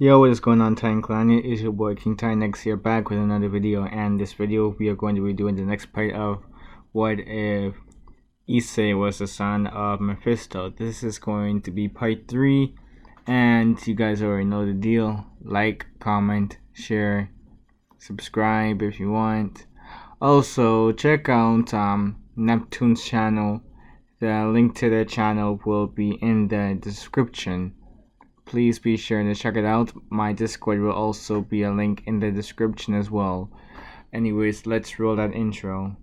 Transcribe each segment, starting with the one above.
Yo, what is going on, Titan Clan? It is your boy King Titan X here, back with another video. And this video, we are going to be doing the next part of What If Issei was the son of Mephisto. This is going to be part 3, and you guys already know the deal. Like, comment, share, subscribe if you want. Also, check out Neptune's channel. The link to their channel will be in the description. Please be sure to check it out. My Discord will also be a link in the description as well. Anyways, let's roll that intro.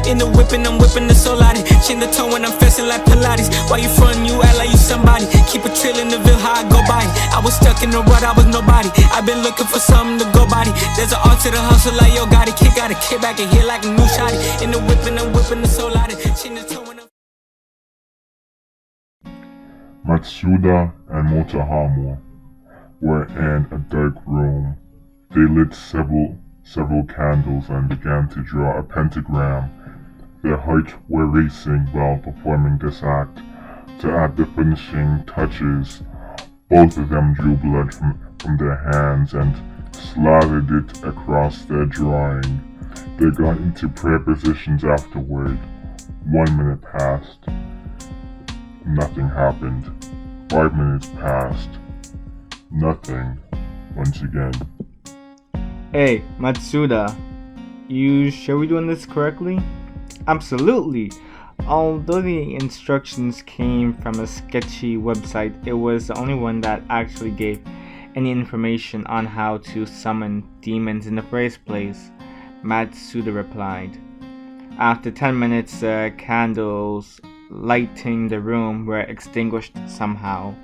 In the whipping, I'm whipping the soul out it. Chin the tone when I'm festing like Pilates. Why you frontin', you act like you somebody. Keep it trill in the ville, how I go by it. I was stuck in the rut, I was nobody. I've been looking for something to go by it. There's an art to the hustle like yo got it. Kick out a kick back and hit like a new shotty. In the whipping, I'm whipping the soul out it. Chin the tone when I'm Matsuda and Motohama were in a dark room. They lit several candles and began to draw a pentagram. Their hearts were racing while performing this act. To add the finishing touches, both of them drew blood from their hands and slathered it across their drawing. They got into prayer positions afterward. 1 minute passed. Nothing happened. 5 minutes passed. Nothing. Once again. Hey, Matsuda, you sure we're doing this correctly? Absolutely. Although the instructions came from a sketchy website, it was the only one that actually gave any information on how to summon demons in the first place, Matsuda replied. After 10 minutes, the candles lighting the room were extinguished somehow.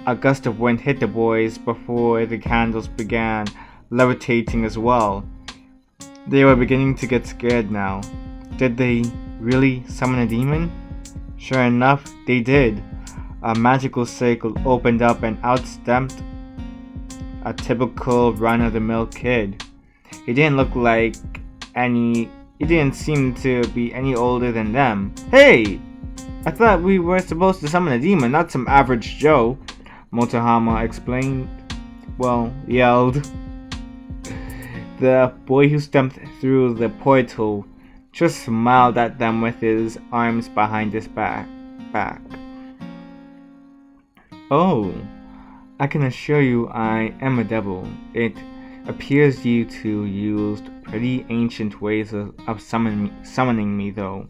A gust of wind hit the boys before the candles began levitating as well. They were beginning to get scared now. Did they really summon a demon? Sure enough, they did. A magical circle opened up and out stepped a typical run-of-the-mill kid. He didn't look like he didn't seem to be any older than them. Hey! I thought we were supposed to summon a demon, not some average Joe, Motohama explained. Yelled. The boy who stepped through the portal just smiled at them with his arms behind his back. Oh, I can assure you I am a devil. It appears you two used pretty ancient ways of summoning me though.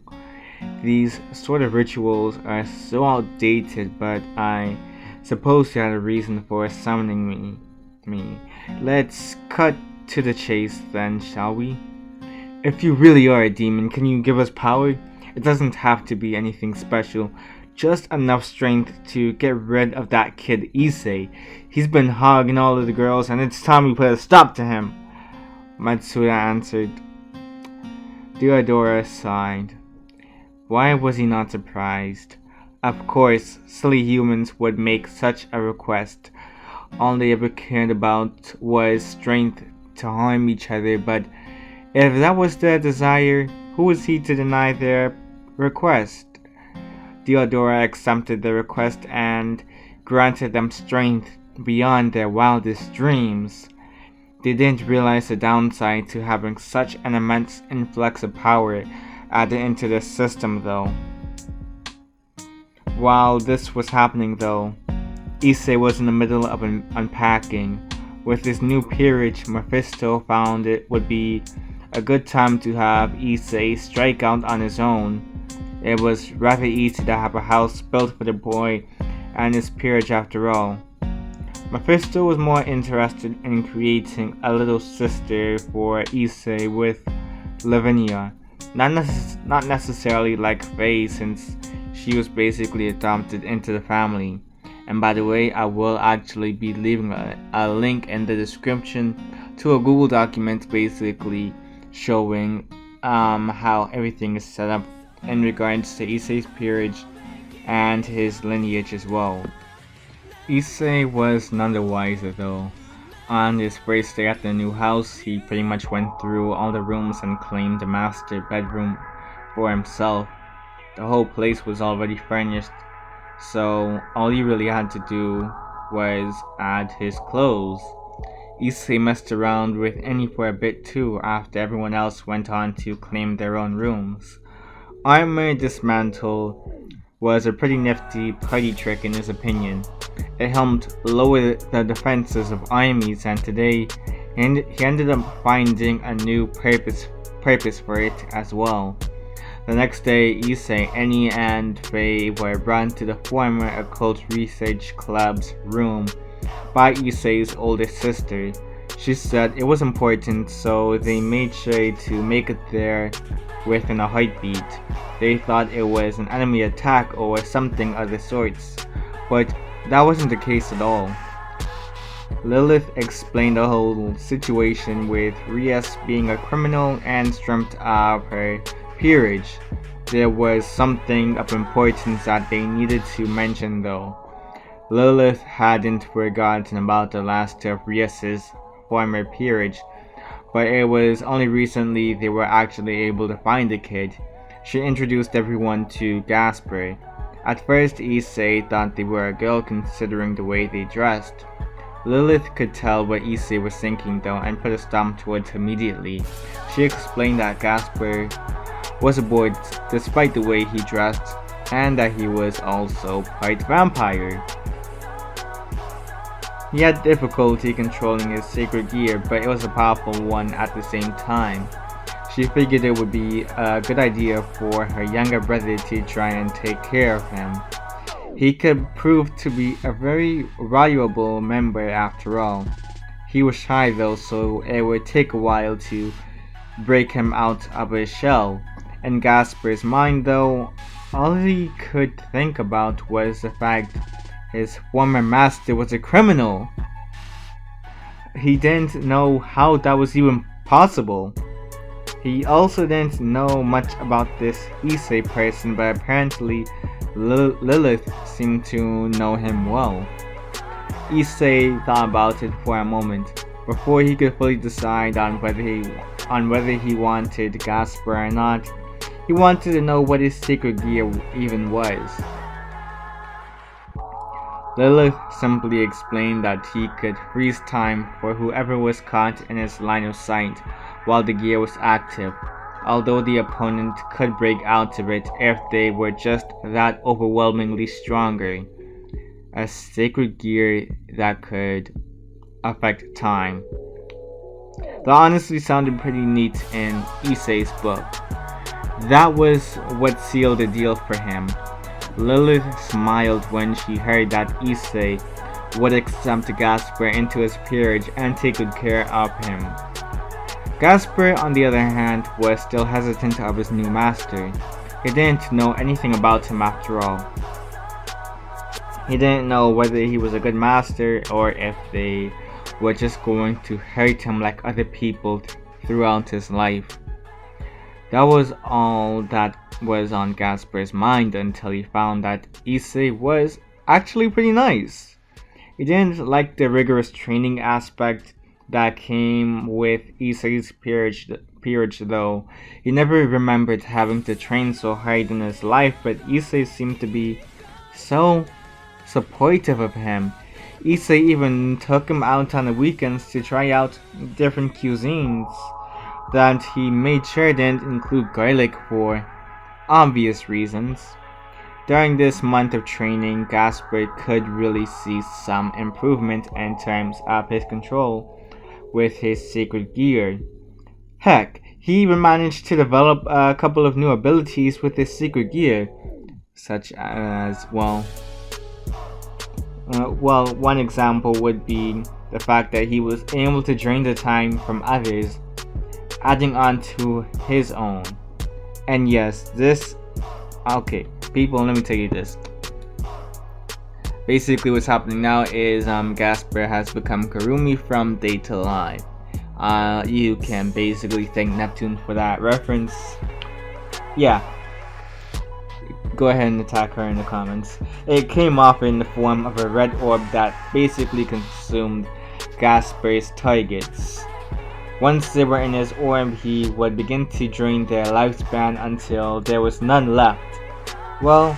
These sort of rituals are so outdated, but I suppose you had a reason for summoning me. Let's cut to the chase then, shall we? If you really are a demon, can you give us power? It doesn't have to be anything special, just enough strength to get rid of that kid Issei. He's been hogging all of the girls and it's time we put a stop to him, Matsuda answered. Theodora sighed. Why was he not surprised? Of course, silly humans would make such a request. All they ever cared about was strength to harm each other, but if that was their desire, who was he to deny their request? Theodora accepted the request and granted them strength beyond their wildest dreams. They didn't realize the downside to having such an immense influx of power added into the system though. While this was happening though, Issei was in the middle of unpacking. With his new peerage, Mephisto found it would be a good time to have Issei strike out on his own. It was rather easy to have a house built for the boy and his peerage after all. Mephisto was more interested in creating a little sister for Issei with Lavinia. Not necessarily like Faye, since she was basically adopted into the family. And by the way, I will actually be leaving a link in the description to a Google document basically showing how everything is set up in regards to Issei's peerage and his lineage as well. Issei was none the wiser though. On his first day at the new house, he pretty much went through all the rooms and claimed the master bedroom for himself. The whole place was already furnished so all he really had to do was add his clothes. Issei messed around with Annie for a bit too after everyone else went on to claim their own rooms. Armor dismantle was a pretty nifty party trick in his opinion. It helped lower the defenses of armies, and today he ended up finding a new purpose for it as well. The next day, Issei, Annie, and Faye were brought to the former occult research club's room by Issei's older sister. She said it was important, so they made sure to make it there within a heartbeat. They thought it was an enemy attack or something of the sorts, but that wasn't the case at all. Lilith explained the whole situation with Rias being a criminal and stripped of her peerage. There was something of importance that they needed to mention though. Lilith hadn't forgotten about the last of Rias's former peerage, but it was only recently they were actually able to find the kid. She introduced everyone to Gasper. At first, Issei thought they were a girl considering the way they dressed. Lilith could tell what Issei was thinking though and put a stop to it immediately. She explained that Gasper was a boy despite the way he dressed, and that he was also part vampire. He had difficulty controlling his sacred gear, but it was a powerful one at the same time. She figured it would be a good idea for her younger brother to try and take care of him. He could prove to be a very valuable member after all. He was shy though, so it would take a while to break him out of his shell. In Gasper's mind though, all he could think about was the fact his former master was a criminal. He didn't know how that was even possible. He also didn't know much about this Issei person, but apparently Lilith seemed to know him well. Issei thought about it for a moment before he could fully decide on whether he wanted Gasper or not. He wanted to know what his sacred gear even was. Lilith simply explained that he could freeze time for whoever was caught in his line of sight while the gear was active, although the opponent could break out of it if they were just that overwhelmingly stronger. A sacred gear that could affect time. That honestly sounded pretty neat in Issei's book. That was what sealed the deal for him. Lilith smiled when she heard that Issei would accept Gasper into his peerage and take good care of him. Gasper, on the other hand, was still hesitant of his new master. He didn't know anything about him after all. He didn't know whether he was a good master or if they were just going to hurt him like other people throughout his life. That was all that was on Gasper's mind until he found that Issei was actually pretty nice. He didn't like the rigorous training aspect that came with Issei's peerage though. He never remembered having to train so hard in his life, but Issei seemed to be so supportive of him. Issei even took him out on the weekends to try out different cuisines that he made sure didn't include garlic for obvious reasons. During this month of training, Gasper could really see some improvement in terms of his control with his sacred gear. Heck, he even managed to develop a couple of new abilities with his secret gear, such as, one example would be the fact that he was able to drain the time from others, adding on to his own. And yes, okay, people, let me tell you this. Basically what's happening now is Gasper has become Karumi from Day to Life. You can basically thank Neptune for that reference. Yeah, go ahead and attack her in the comments. It came off in the form of a red orb that basically consumed Gasper's targets. Once they were in his orb, he would begin to drain their lifespan until there was none left. Well,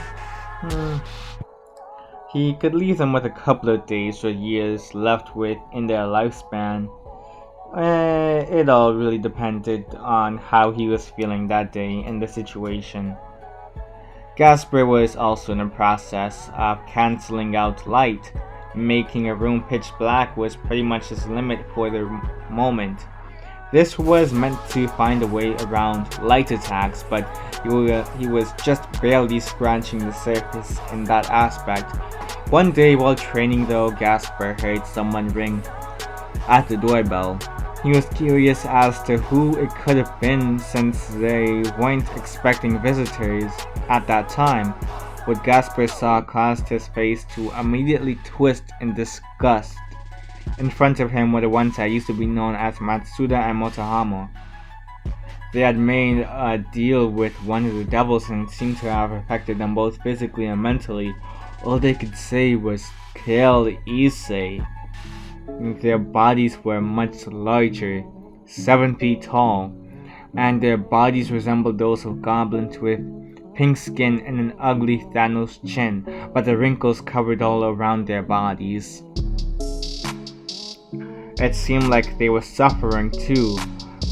He could leave them with a couple of days or years left in their lifespan. It all really depended on how he was feeling that day in the situation. Gasper was also in the process of canceling out light. Making a room pitch black was pretty much his limit for the moment. This was meant to find a way around light attacks, but he was just barely scratching the surface in that aspect. One day while training though, Gasper heard someone ring at the doorbell. He was curious as to who it could have been since they weren't expecting visitors at that time. What Gasper saw caused his face to immediately twist in disgust. In front of him were the ones that used to be known as Matsuda and Motohama. They had made a deal with one of the devils and seemed to have affected them both physically and mentally. All they could say was, "Kill Issei." Their bodies were much larger, 7 feet tall, and their bodies resembled those of goblins with pink skin and an ugly Thanos chin, but the wrinkles covered all around their bodies. It seemed like they were suffering too.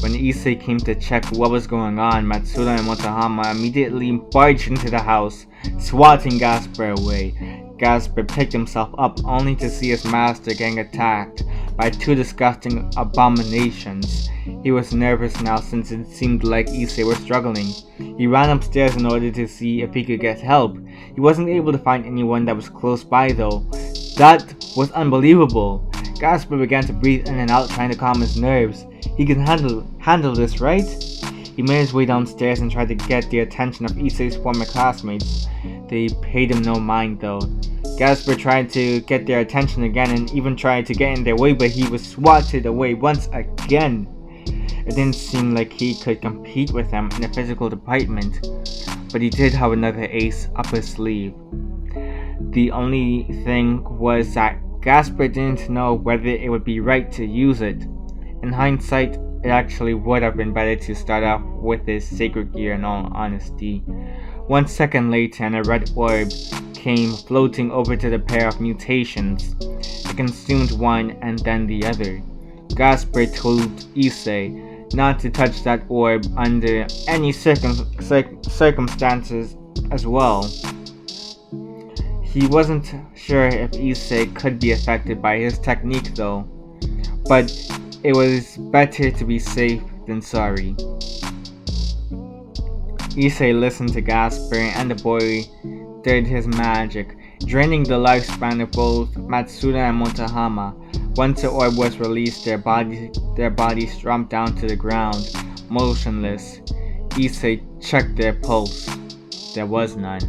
When Issei came to check what was going on, Matsuda and Motohama immediately barged into the house, swatting Gasper away. Gasper picked himself up only to see his master getting attacked by 2 disgusting abominations. He was nervous now since it seemed like Issei was struggling. He ran upstairs in order to see if he could get help. He wasn't able to find anyone that was close by though. That was unbelievable. Gasper began to breathe in and out, trying to calm his nerves. He can handle this, right? He made his way downstairs and tried to get the attention of Issei's former classmates. They paid him no mind though. Gasper tried to get their attention again and even tried to get in their way, but he was swatted away once again. It didn't seem like he could compete with them in the physical department, but he did have another ace up his sleeve. The only thing was that Gasper didn't know whether it would be right to use it. In hindsight, it actually would have been better to start off with his sacred gear in all honesty. 1 second later, and a red orb came floating over to the pair of mutations. It consumed one and then the other. Gasper told Issei not to touch that orb under any circumstances as well. He wasn't sure if Issei could be affected by his technique though, but it was better to be safe than sorry. Issei listened to Gasper and the boy did his magic, draining the lifespan of both Matsuda and Motohama. Once the orb was released, their bodies dropped down to the ground, motionless. Issei checked their pulse. There was none.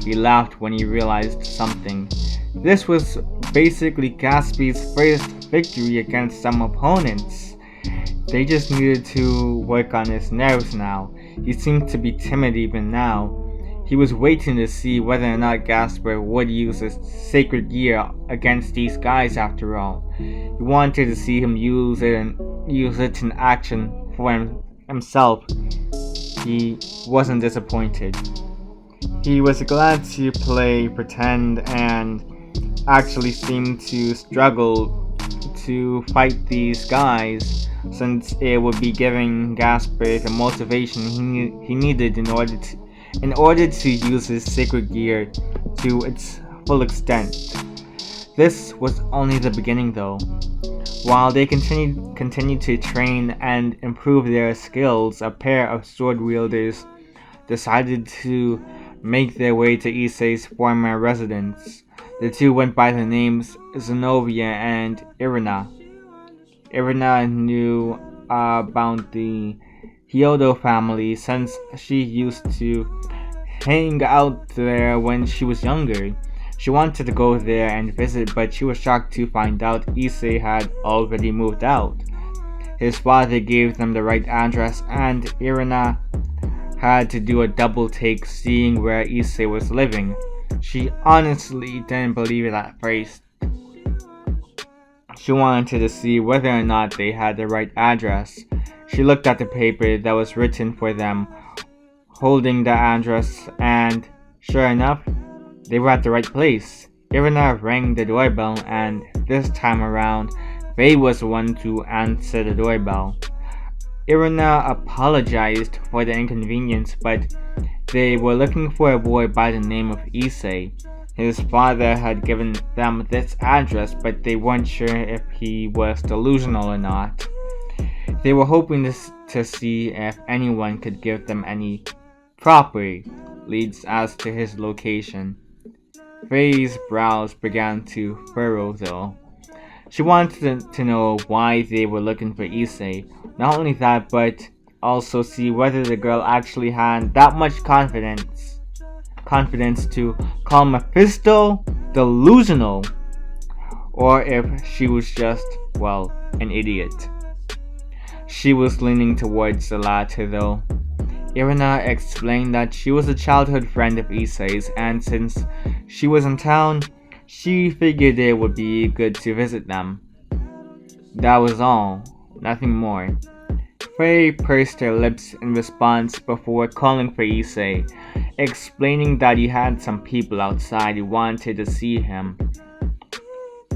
He laughed when he realized something. This was basically Gasper's first victory against some opponents. They just needed to work on his nerves now. He seemed to be timid even now. He was waiting to see whether or not Gasper would use his sacred gear against these guys after all. He wanted to see him use it in action for himself. He wasn't disappointed. He was glad to play pretend and actually seemed to struggle to fight these guys, since it would be giving Gasper the motivation he needed in order to use his sacred gear to its full extent. This was only the beginning though. While they continued to train and improve their skills, a pair of sword wielders decided to make their way to Issei's former residence. The two went by the names Zenobia and Irina. Irina knew about the Hyodo family since she used to hang out there when she was younger. She wanted to go there and visit, but she was shocked to find out Issei had already moved out. His father gave them the right address, and Irina had to do a double take seeing where Issei was living. She honestly didn't believe it at first. She wanted to see whether or not they had the right address. She looked at the paper that was written for them, holding the address, and sure enough, they were at the right place. Irina rang the doorbell, and this time around, Faye was the one to answer the doorbell. Irina apologized for the inconvenience, but they were looking for a boy by the name of Issei. His father had given them this address, but they weren't sure if he was delusional or not. They were hoping to see if anyone could give them any proper leads as to his location. Faye's brows began to furrow though. She wanted to know why they were looking for Issei. Not only that, but also see whether the girl actually had that much confidence to call Mephisto delusional, or if she was just, well, an idiot. She was leaning towards the latter though. Irina explained that she was a childhood friend of Issei's, and since she was in town, she figured it would be good to visit them. That was all, nothing more. Faye pursed her lips in response before calling for Issei, explaining that he had some people outside who wanted to see him.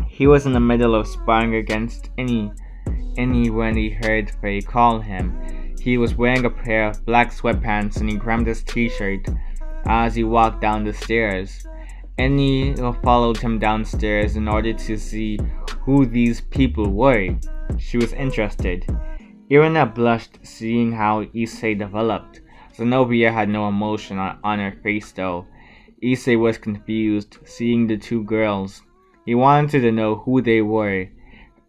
He was in the middle of sparring against any when he heard Faye call him. He was wearing a pair of black sweatpants and he grabbed his t-shirt as he walked down the stairs. Annie followed him downstairs in order to see who these people were. She was interested. Irina blushed seeing how Issei developed. Zenobia had no emotion on her face though. Issei was confused seeing the two girls. He wanted to know who they were.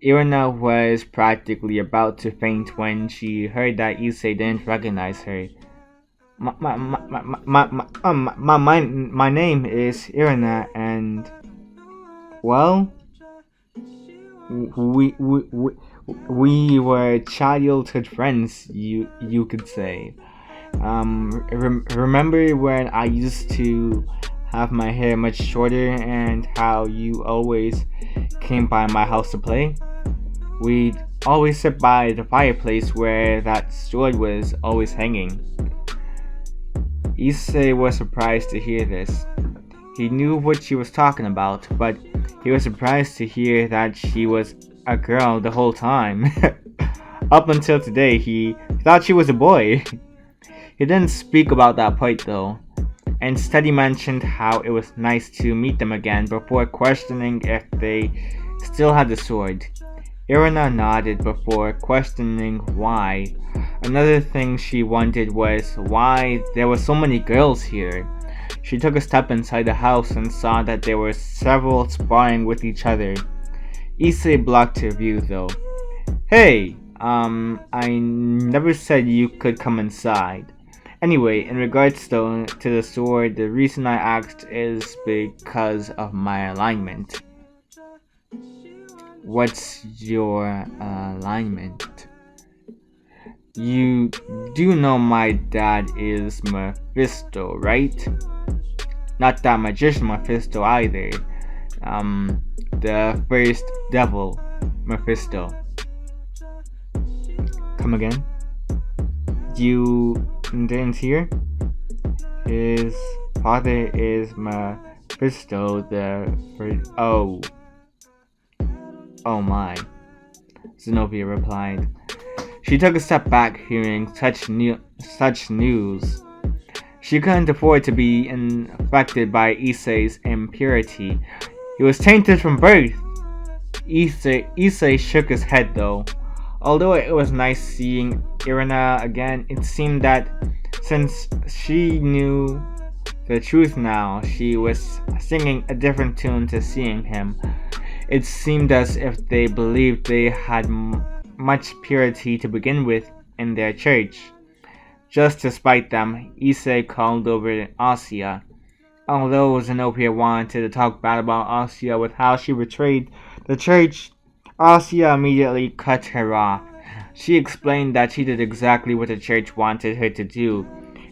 Irina was practically about to faint when she heard that Issei didn't recognize her. My name is Irina, and well, we were childhood friends, you could say. Remember when I used to have my hair much shorter and how you always came by my house to play? We'd always sit by the fireplace where that sword was always hanging. Issei was surprised to hear this. He knew what she was talking about, but he was surprised to hear that she was a girl the whole time. Up until today, he thought she was a boy. He didn't speak about that part though. Instead, he mentioned how it was nice to meet them again before questioning if they still had the sword. Irina nodded before questioning why. Another thing she wondered was why there were so many girls here. She took a step inside the house and saw that there were several sparring with each other. Issei blocked her view though. Hey, I never said you could come inside. Anyway, in regards to the sword, the reason I asked is because of my alignment. What's your alignment? You do know my dad is Mephisto, right? Not that magician Mephisto either. The first devil, Mephisto. Come again? You didn't hear? His father is Mephisto, the first. Oh my, Zenobia replied. She took a step back hearing such news. She couldn't afford to be infected by Issei's impurity. He was tainted from birth. Issei shook his head though. Although it was nice seeing Irina again, it seemed that since she knew the truth now, she was singing a different tune to seeing him. It seemed as if they believed they had much purity to begin with in their church. Just to spite them, Issei called over Asya. Although Zenobia wanted to talk bad about Asya with how she betrayed the church, Asya immediately cut her off. She explained that she did exactly what the church wanted her to do,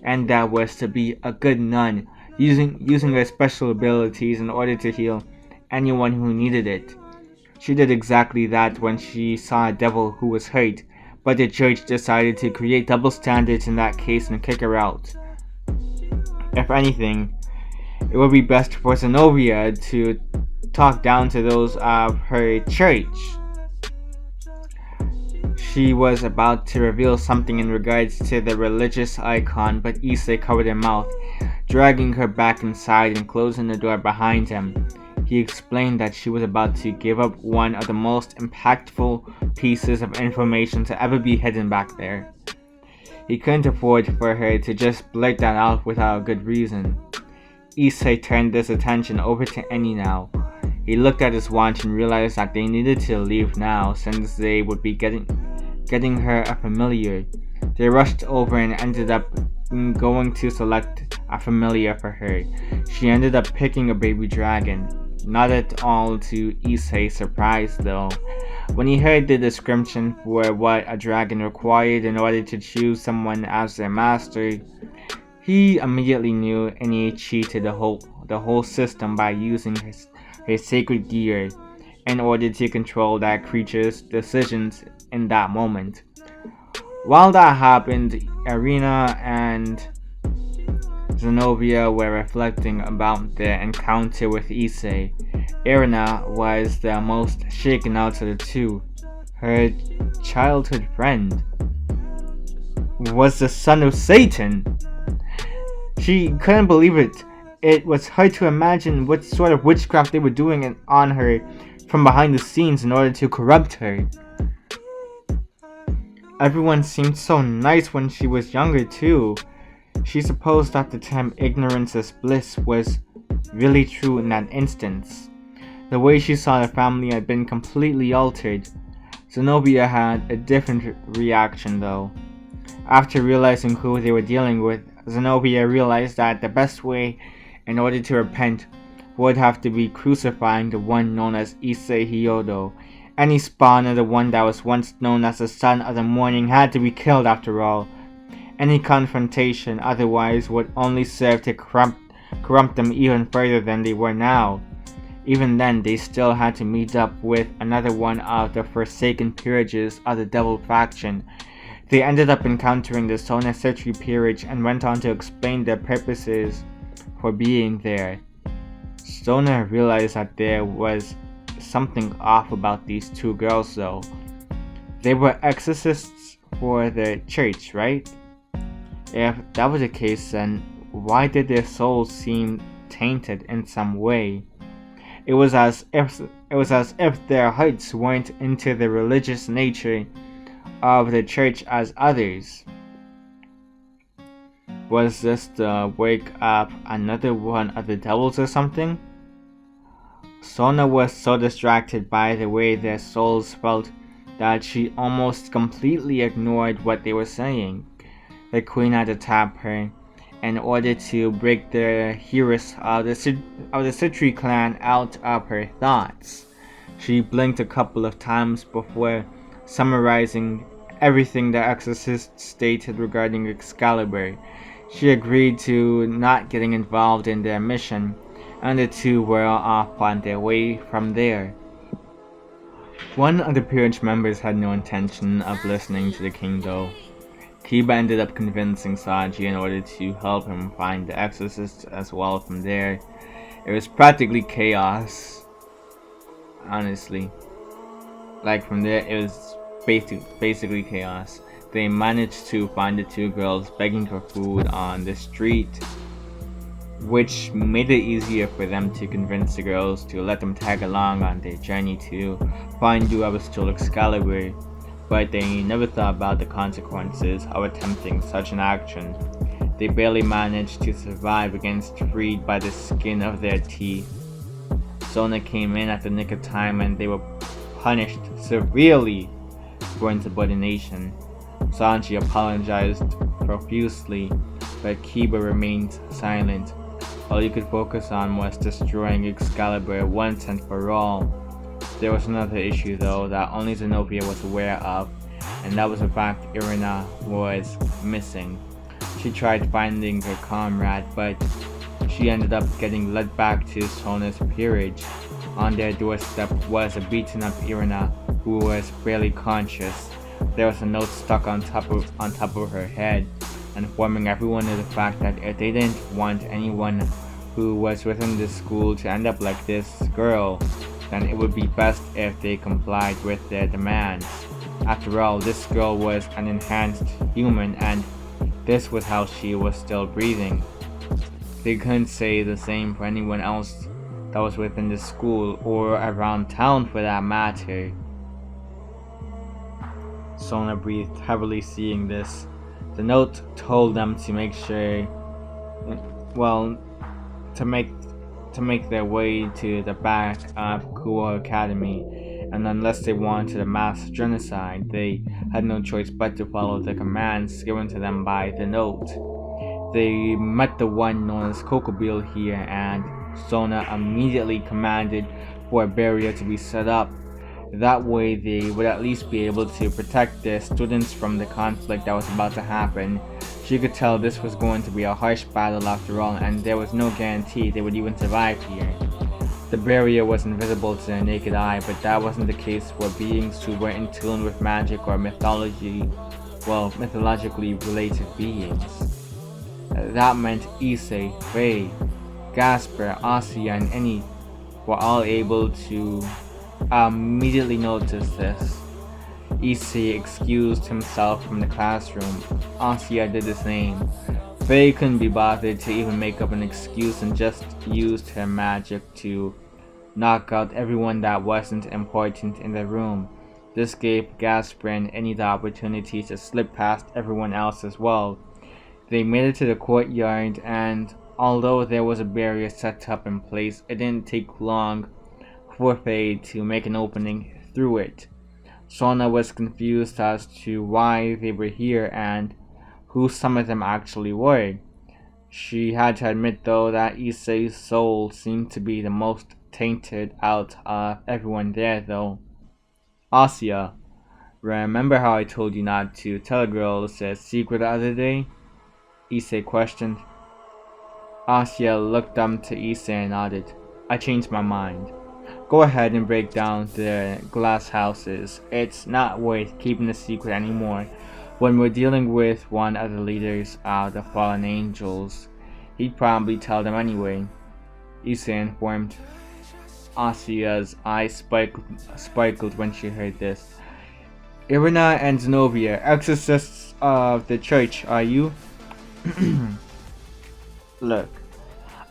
and that was to be a good nun, using her special abilities in order to heal anyone who needed it. She did exactly that when she saw a devil who was hurt, but the church decided to create double standards in that case and kick her out. If anything, it would be best for Zenobia to talk down to those of her church. She was about to reveal something in regards to the religious icon, but Issei covered her mouth, dragging her back inside and closing the door behind him. He explained that she was about to give up one of the most impactful pieces of information to ever be hidden back there. He couldn't afford for her to just blurt that out without a good reason. Issei turned his attention over to Annie now. He looked at his watch and realized that they needed to leave now since they would be getting her a familiar. They rushed over and ended up going to select a familiar for her. She ended up picking a baby dragon. Not at all to Issei's surprise though. When he heard the description for what a dragon required in order to choose someone as their master, he immediately knew Annie cheated the whole system by using her sacred gear in order to control that creature's decisions in that moment. While that happened, Irina and Zenobia were reflecting about their encounter with Issei. Irina was the most shaken out of the two. Her childhood friend was the son of Satan. She couldn't believe it. It was hard to imagine what sort of witchcraft they were doing on her from behind the scenes in order to corrupt her. Everyone seemed so nice when she was younger too. She supposed that the term ignorance is bliss was really true in that instance. The way she saw the family had been completely altered. Zenobia had a different reaction though. After realizing who they were dealing with, Zenobia realized that the best way in order to repent would have to be crucifying the one known as Issei Hyodo. Any spawn of the one that was once known as the Son of the Morning had to be killed after all. Any confrontation otherwise would only serve to corrupt them even further than they were now. Even then, they still had to meet up with another one of the Forsaken Peerages of the Devil faction. They ended up encountering the Sona Setri Peerage and went on to explain their purposes for being there. Sona realized that there was something off about these two girls though. They were exorcists for the church, right? If that was the case, then why did their souls seem tainted in some way? It was as if their hearts weren't into the religious nature of the church as others. Was this the wake up another one of the devils or something? Sona was so distracted by the way their souls felt that she almost completely ignored what they were saying. The queen had to tap her in order to break the heiress of the Citri clan out of her thoughts. She blinked a couple of times before summarizing everything the exorcist stated regarding Excalibur. She agreed to not getting involved in their mission, and the two were off on their way from there. One of the peerage members had no intention of listening to the king though. Kiba ended up convincing Saji in order to help him find the exorcist as well. From there, it was practically chaos. Honestly. From there, it was basically chaos. They managed to find the two girls begging for food on the street, which made it easier for them to convince the girls to let them tag along on their journey to find whoever stole Excalibur. But they never thought about the consequences of attempting such an action. They barely managed to survive against freed by the skin of their teeth. Sona came in at the nick of time and they were punished severely for insubordination. Sanji apologized profusely, but Kiba remained silent. All he could focus on was destroying Excalibur once and for all. There was another issue though that only Zenobia was aware of, and that was the fact Irina was missing. She tried finding her comrade, but she ended up getting led back to Sona's peerage. On their doorstep was a beaten up Irina who was barely conscious. There was a note stuck on top of her head, informing everyone of the fact that if they didn't want anyone who was within the school to end up like this girl, then it would be best if they complied with their demands. After all, this girl was an enhanced human, and this was how she was still breathing. They couldn't say the same for anyone else that was within the school or around town for that matter. Sona breathed heavily seeing this. The note told them to make sure, to make their way to the back of Kuo Academy, and unless they wanted a mass genocide, they had no choice but to follow the commands given to them by the note. They met the one known as Kokobeel here, and Sona immediately commanded for a barrier to be set up. That way they would at least be able to protect the students from the conflict that was about to happen. She could tell this was going to be a harsh battle after all, and there was no guarantee they would even survive here. The barrier was invisible to the naked eye, but that wasn't the case for beings who were in tune with magic or mythologically related beings. That meant Issei, Faye, Gasper, Asya, and Eni were all able to immediately notice this. Issei excused himself from the classroom. Asya did the same. Faye couldn't be bothered to even make up an excuse and just used her magic to knock out everyone that wasn't important in the room. This gave Gasper and Eni the opportunity to slip past everyone else as well. They made it to the courtyard, and although there was a barrier set up in place, it didn't take long for Faye to make an opening through it. Sona was confused as to why they were here and who some of them actually were. She had to admit though that Issei's soul seemed to be the most tainted out of everyone there though. Asya, remember how I told you not to tell girls a secret the other day? Issei questioned. Asya looked up to Issei and nodded. I changed my mind. Go ahead and break down the glass houses. It's not worth keeping a secret anymore. When we're dealing with one of the leaders of the fallen angels, he'd probably tell them anyway. Issei informed. Asya's eyes sparkled when she heard this. Irina and Zenobia, exorcists of the church, are you? Look,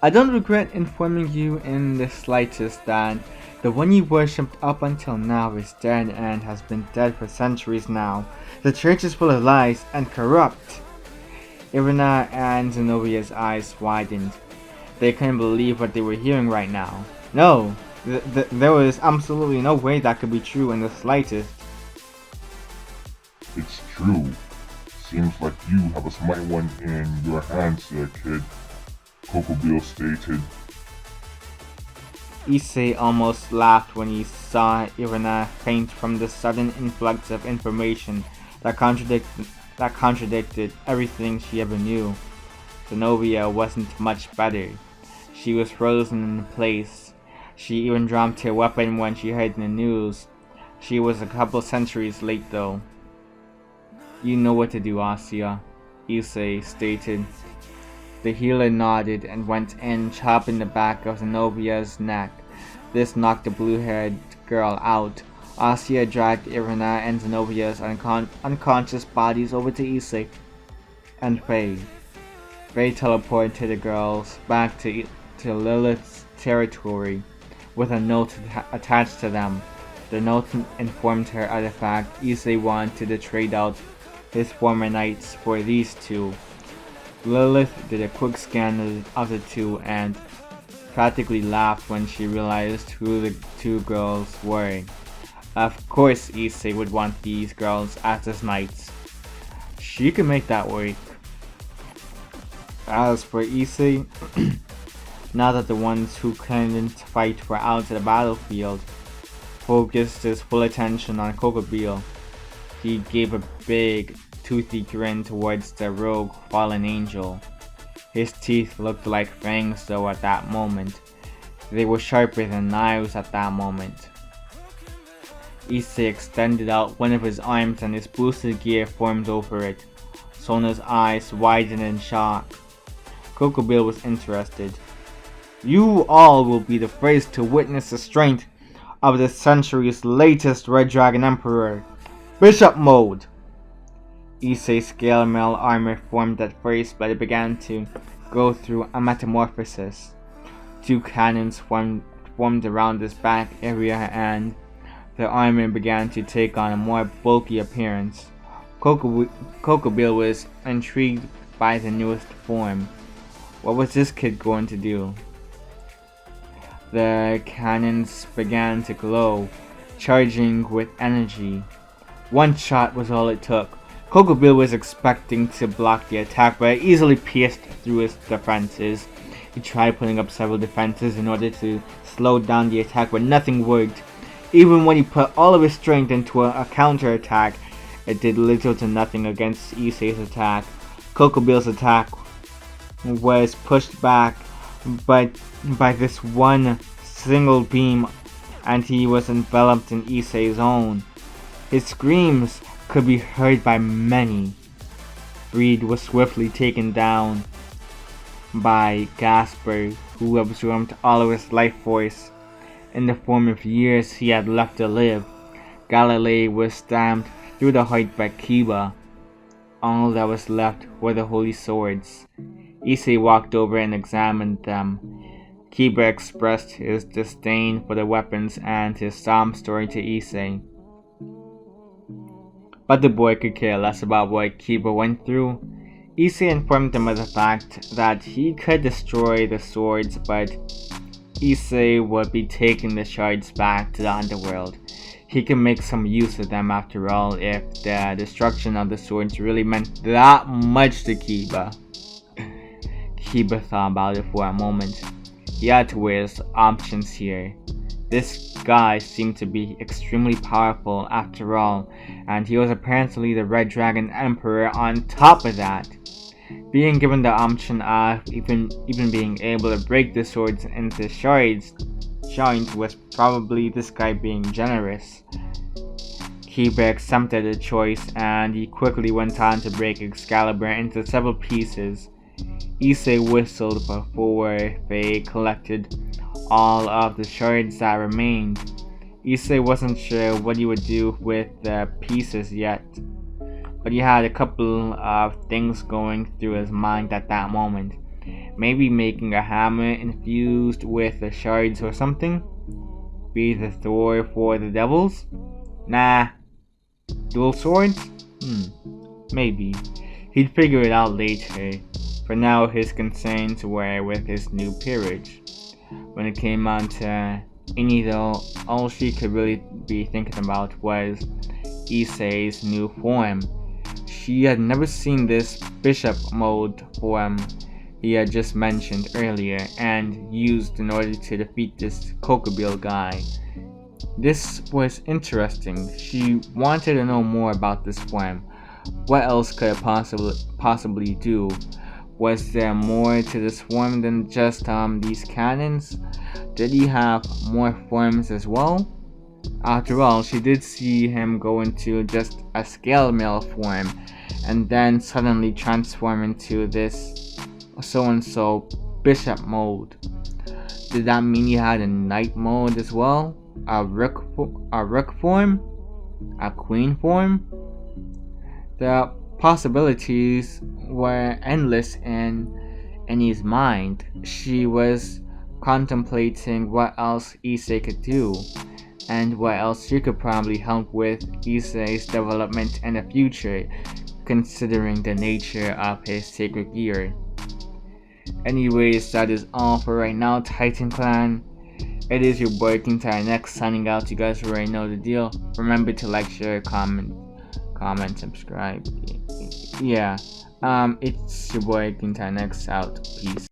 I don't regret informing you in the slightest that the one you worshipped up until now is dead and has been dead for centuries now. The church is full of lies and corrupt. Irina and Zenobia's eyes widened. They couldn't believe what they were hearing right now. No, there was absolutely no way that could be true in the slightest. It's true. Seems like you have a smart one in your hands there, kid, Kokobeel stated. Issei almost laughed when he saw Irina faint from the sudden influx of information that contradicted everything she ever knew. Zenobia wasn't much better. She was frozen in place. She even dropped her weapon when she heard the news. She was a couple centuries late though. You know what to do, Asya, Issei stated. The healer nodded and went in, chopping the back of Zenobia's neck. This knocked the blue-haired girl out. Asya dragged Irina and Zenobia's unconscious bodies over to Issei and Faye. Faye teleported the girls back to Lilith's territory with a note attached to them. The note informed her of the fact Issei wanted to trade out his former knights for these two. Lilith did a quick scan of the two and practically laughed when she realized who the two girls were. Of course Issei would want these girls as his knights. She could make that work. As for Issei, now that the ones who couldn't fight were out to the battlefield, focused his full attention on Kokobeel. He gave a big, toothy grin towards the rogue fallen angel. His teeth looked like fangs though at that moment. They were sharper than knives at that moment. Issei extended out one of his arms and his boosted gear formed over it. Sona's eyes widened in shock. Kokobeel was interested. You all will be the first to witness the strength of the century's latest Red Dragon Emperor, Bishop Mode. Issei's scale mail armor formed at first, but it began to go through a metamorphosis. 2 cannons formed around his back area, and the armor began to take on a more bulky appearance. Cocobill was intrigued by the newest form. What was this kid going to do? The cannons began to glow, charging with energy. One shot was all it took. Cocobill was expecting to block the attack, but it easily pierced through his defenses. He tried putting up several defenses in order to slow down the attack, but nothing worked. Even when he put all of his strength into a counter-attack, it did little to nothing against Issei's attack. Cocobill's attack was pushed back by this one single beam, and he was enveloped in Issei's own. His screams could be heard by many. Reed was swiftly taken down by Gasper, who absorbed all of his life force in the form of years he had left to live. Galilei was stamped through the heart by Kiba. All that was left were the holy swords. Issei walked over and examined them. Kiba expressed his disdain for the weapons and his sob story to Issei. But the boy could care less about what Kiba went through. Issei informed him of the fact that he could destroy the swords, but Issei would be taking the shards back to the underworld. He could make some use of them after all if the destruction of the swords really meant that much to Kiba. Kiba thought about it for a moment. He had to weigh his options here. This guy seemed to be extremely powerful after all, and he was apparently the Red Dragon Emperor on top of that. Being given the option of even being able to break the swords into shards was probably this guy being generous. Kiba accepted the choice, and he quickly went on to break Excalibur into several pieces. Issei whistled before they collected all of the shards that remained. Issei wasn't sure what he would do with the pieces yet, but he had a couple of things going through his mind at that moment. Maybe making a hammer infused with the shards or something? Be the Thor for the devils? Nah. Dual swords? Maybe. He'd figure it out later. For now, his concerns were with his new peerage. When it came on to Ini though, all she could really be thinking about was Issei's new form. She had never seen this Bishop Mode form he had just mentioned earlier and used in order to defeat this Cocobill guy. This was interesting. She wanted to know more about this form. What else could it possibly do? Was there more to this form than just these cannons? Did he have more forms as well? After all, she did see him go into just a scale mail form and then suddenly transform into this so-and-so Bishop Mode. Did that mean he had a Knight Mode as well? A Rook form? A Queen form? The possibilities were endless in Annie's mind. She was contemplating what else Issei could do, and what else she could probably help with Issei's development in the future, considering the nature of his sacred gear. Anyways, that is all for right now, Titan Clan. It is your boy King Next signing out. You guys already know the deal. Remember to like, share, comment, subscribe. Yeah. It's your boy King Next out. Peace.